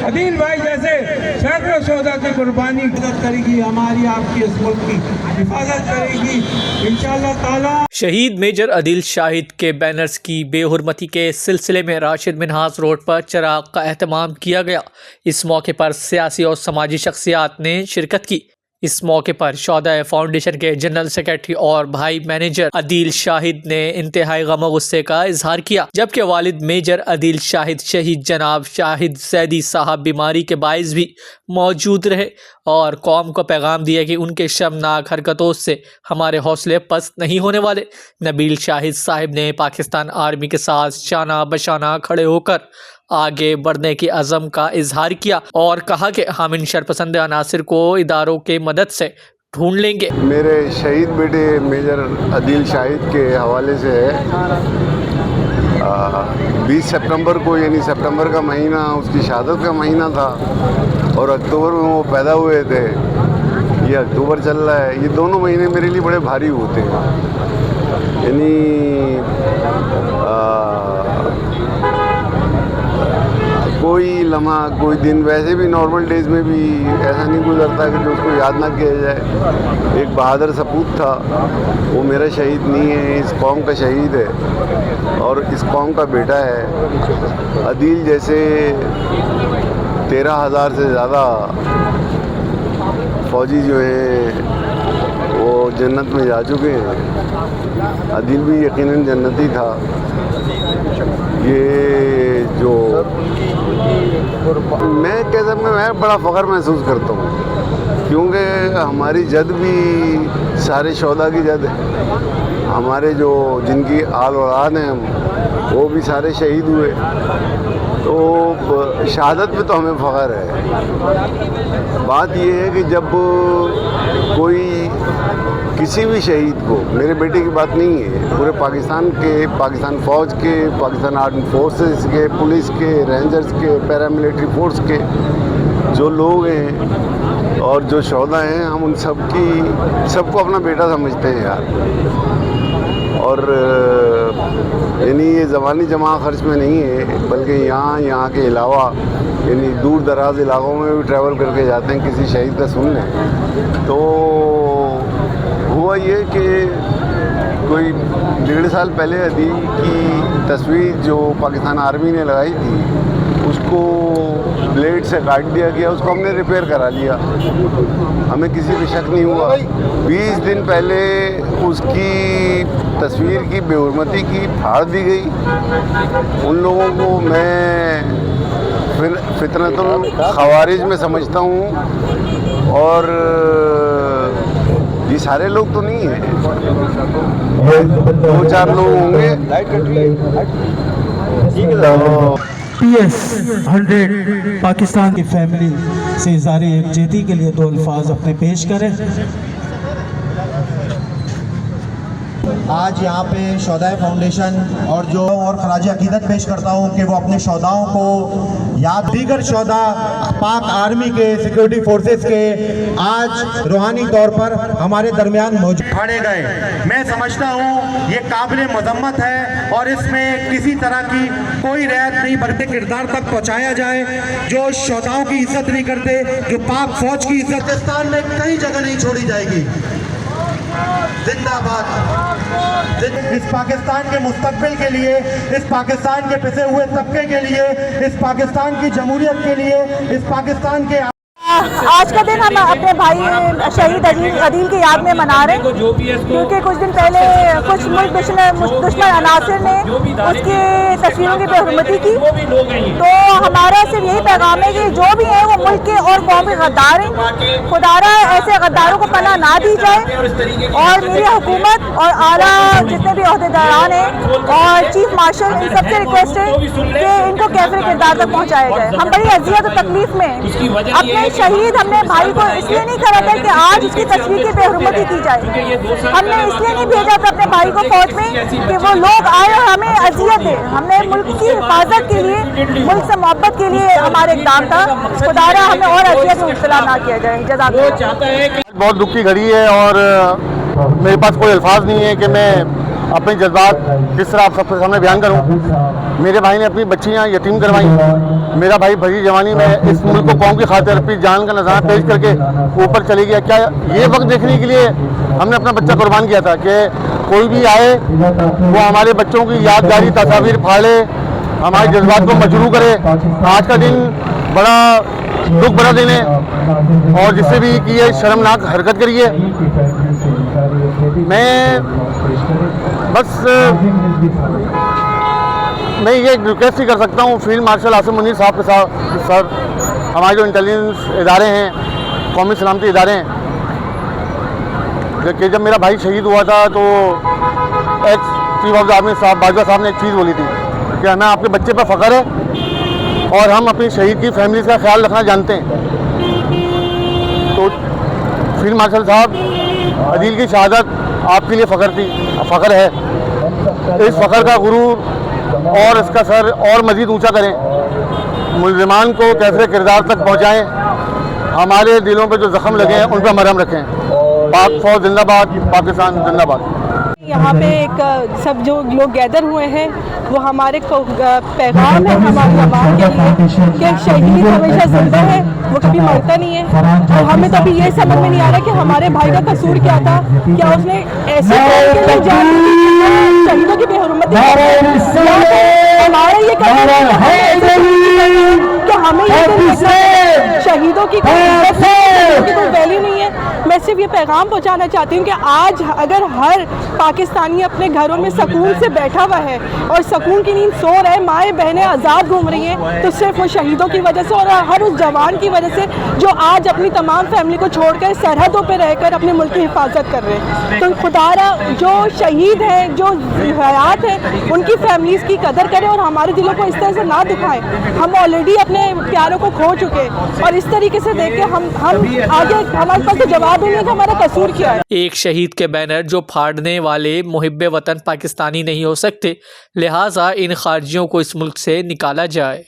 अदील भाई जैसे सैकड़ों शोहदा की कुर्बानी मदद करेगी, हमारी आपकी इस मुल्क की हिफाजत करेगी इंशाअल्लाह ताला। शहीद मेजर अदील शाहिद के बैनर्स की बेहुरमती के सिलसिले में राशिद मिन्हास रोड पर चराग का एहतमाम किया गया। इस मौके पर सियासी और समाजी शख्सियात ने शिरकत की। इस मौके पर शौदा फाउंडेशन के जनरल सेक्रेटरी और भाई मैनेजर अदील शाहिद ने इंतहाई गम गुस्से का इजहार किया, जबकि वालिद मेजर अदील शाहिद शहीद जनाब शाहिद सैदी साहब बीमारी के बाइस भी मौजूद रहे और कौम को पैगाम दिया कि उनके शर्मनाक हरकतों से हमारे हौसले पस्त नहीं होने वाले। नबील शाहिद साहिब ने पाकिस्तान आर्मी के साथ शाना बशाना खड़े होकर आगे बढ़ने की अज़म का इजहार किया और कहा कि हम इन शरपसंद अनासिर को इदारों के मदद से ढूंढ लेंगे। मेरे शहीद बेटे मेजर अदील शाहिद के हवाले से है 20 सितंबर को, यानी सितंबर का महीना उसकी शहादत का महीना था और अक्टूबर में वो पैदा हुए थे। ये अक्टूबर चल रहा है। ये दोनों महीने मेरे लिए बड़े भारी होते हैं, यानी कोई लम्हा कोई दिन वैसे भी नॉर्मल डेज़ में भी ऐसा नहीं गुजरता कि जो उसको याद ना किया जाए। एक बहादुर सपूत था, वो मेरा शहीद नहीं है, इस कौम का शहीद है और इस कौम का बेटा है। अदील जैसे 13,000 से ज़्यादा फ़ौजी जो हैं वो जन्नत में जा चुके हैं। अदील भी यकीनन जन्नती था। ये जो मैं बड़ा फ़ख्र महसूस करता हूँ, क्योंकि हमारी जद भी सारे शौहदा की जद है। हमारे जो जिनकी आल औलाद हैं वो भी सारे शहीद हुए, तो शहादत में तो हमें फ़ख्र है। बात ये है कि जब कोई किसी भी शहीद को, मेरे बेटे की बात नहीं है, पूरे पाकिस्तान के, पाकिस्तान फ़ौज के, पाकिस्तान आर्मी फोर्सेस के, पुलिस के, रेंजर्स के, पैरामिलिट्री फोर्स के जो लोग हैं और जो शौहदा हैं, हम उन सबको अपना बेटा समझते हैं यार। और यानी ये ज़बानी जमा खर्च में नहीं है, बल्कि यहाँ के अलावा यानी दूर दराज इलाक़ों में भी ट्रैवल करके जाते हैं किसी शहीद का सुनने। तो हुआ ये कि कोई 1.5 साल पहले अदील की तस्वीर जो पाकिस्तान आर्मी ने लगाई थी उसको ब्लेड से काट दिया गया, उसको हमने रिपेयर करा लिया, हमें किसी पे शक नहीं हुआ। 20 दिन पहले उसकी तस्वीर की बेहुरमती की फाड़ दी गई। उन लोगों को मैं फितरतुल खवारिज में समझता हूँ और ये सारे लोग तो नहीं हैं, 2-4 लोग होंगे। PS 100 पाकिस्तान की फैमिली से इज़हार यकजहती के लिए 2 अल्फाज अपने पेश करें। आज यहाँ पे शौदा फाउंडेशन और खराज अकीदत पेश करता हूँ कि वो अपने शौदाओं को याद, दीगर शौदा पाक आर्मी के, सिक्योरिटी फोर्सेस के आज रूहानी तौर पर हमारे दरमियान मौजूद फाड़े गए। मैं समझता हूँ ये काबिल मजम्मत है और इसमें किसी तरह की कोई रियायत नहीं बरते किरदार तक पहुँचाया जाए जो शौदाओं की इज्जत नहीं करते, जो पाक फौज की इज्जत पाकिस्तान में कहीं जगह नहीं छोड़ी जाएगी। जिंदाबाद। इस पाकिस्तान के मुस्तकबिल के लिए, इस पाकिस्तान के पिसे हुए तबके के लिए, इस पाकिस्तान की जमहूरियत के लिए, इस पाकिस्तान के आज का दिन हम अपने भाई शहीद अदील की याद में मना रहे हैं, क्योंकि कुछ दिन पहले कुछ मुल्क दुश्मन अनासिर ने उसकी तस्वीरों की बेहुरमती की। तो हमारा सिर्फ यही पैगाम है कि जो भी हैं वो मुल्क के और कौम के गद्दार हैं, खुदारा ऐसे गद्दारों को पनाह ना दी जाए। और मेरी हुकूमत और आला जितने भी अहदेदारान हैं और चीफ मार्शल, इन सबसे रिक्वेस्ट है कि इनको कैफिर किरदार तक पहुँचाया जाए। हम बड़ी अजियत और तकलीफ में अपने शहीद हमने भाई को इसलिए नहीं करा था कि आज इसकी तस्वीर की बेहुरमती की जाए। हमने इसलिए नहीं भेजा था अपने भाई को फौज में कि वो लोग आए और हमें अजियत है। हमने मुल्क की हिफाजत के लिए, मुल्क से मोहब्बत के लिए हमारा इक़दाम था। खुदारा हमें और अजियत में मुब्तला ना किया जाए। जज़ाकल्लाह। बहुत दुख की घड़ी है और मेरे पास कोई अल्फाज नहीं है कि मैं अपने जज्बात किस तरह आप सबके सामने बयान करूं। मेरे भाई ने अपनी बच्चियां यतीम करवाई। मेरा भाई भरी जवानी में इस मुल्क को कौम की खातिर अपनी जान का नज़ारा पेश करके ऊपर चली गया। क्या ये वक्त देखने के लिए हमने अपना बच्चा कुर्बान किया था कि कोई भी आए वो हमारे बच्चों की यादगारी तस्वीर फाड़े, हमारे जज्बात को मजरू करे। आज का दिन बड़ा दुख भरा दिन है और जिससे भी कि ये शर्मनाक हरकत करी है। मैं ये रिक्वेस्ट ही कर सकता हूँ फील्ड मार्शल आसिम मुनीर साहब के साथ, सर हमारे जो इंटेलिजेंस इदारे हैं, कौमी सलामती इदारे हैं, कि जब मेरा भाई शहीद हुआ था तो ex chief of the army साहब बाजवा साहब ने एक चीज़ बोली थी कि हमें आपके बच्चे पर फ़ख्र है और हम अपनी शहीद की फैमिलीज़ का ख्याल रखना जानते हैं। तो फील्ड मार्शल साहब, अदील की शहादत आपके लिए फ़ख्र है। इस फ़ख्र का गुरूर और इसका सर और मज़ीद ऊंचा करें। मुल्ज़िमान को कैसे किरदार तक पहुंचाएं। हमारे दिलों पे जो ज़ख्म लगे हैं उन पर मरहम रखें। पाक फौज जिंदाबाद, पाकिस्तान जिंदाबाद। यहाँ पे एक सब जो लोग गैदर हुए हैं वो हमारे पैगाम है हमारी आवाम के लिए कि शहीद हमेशा जिंदा है, वो कभी मरता नहीं है। और हमें तो अभी ये समझ में नहीं आ रहा कि हमारे भाई का कसूर क्या था, क्या उसने ऐसे शहीदों की बेहुरमती हमारा ये कि हमें ये शहीदों की कोई वैल्यू नहीं है। मैं सिर्फ ये पैगाम पहुंचाना चाहती हूँ कि आज अगर हर पाकिस्तानी अपने घरों में सुकून से बैठा हुआ है और सुकून की नींद सो रहे हैं, माएँ बहनें आज़ाद घूम रही हैं, तो सिर्फ वो शहीदों की वजह से और हर उस जवान की वजह से जो आज अपनी तमाम फैमिली को छोड़कर सरहदों पर रहकर अपने मुल्क की हिफाजत कर रहे हैं। तो खुदारा जो शहीद हैं, जो हयात हैं, उनकी फैमिलीज़ की कदर करें और हमारे दिलों को इस तरह से ना दुखाएं। हम ऑलरेडी अपने प्यारों को खो चुके और इस तरीके से देख के हम आगे हमारे पास तो जवाब ही नहीं है कि हमारा कसूर क्या है। एक शहीद के बैनर जो फाड़ने वाले मुहिब्बे वतन पाकिस्तानी नहीं हो सकते, लिहाजा इन खारजियों को इस मुल्क से निकाला जाए।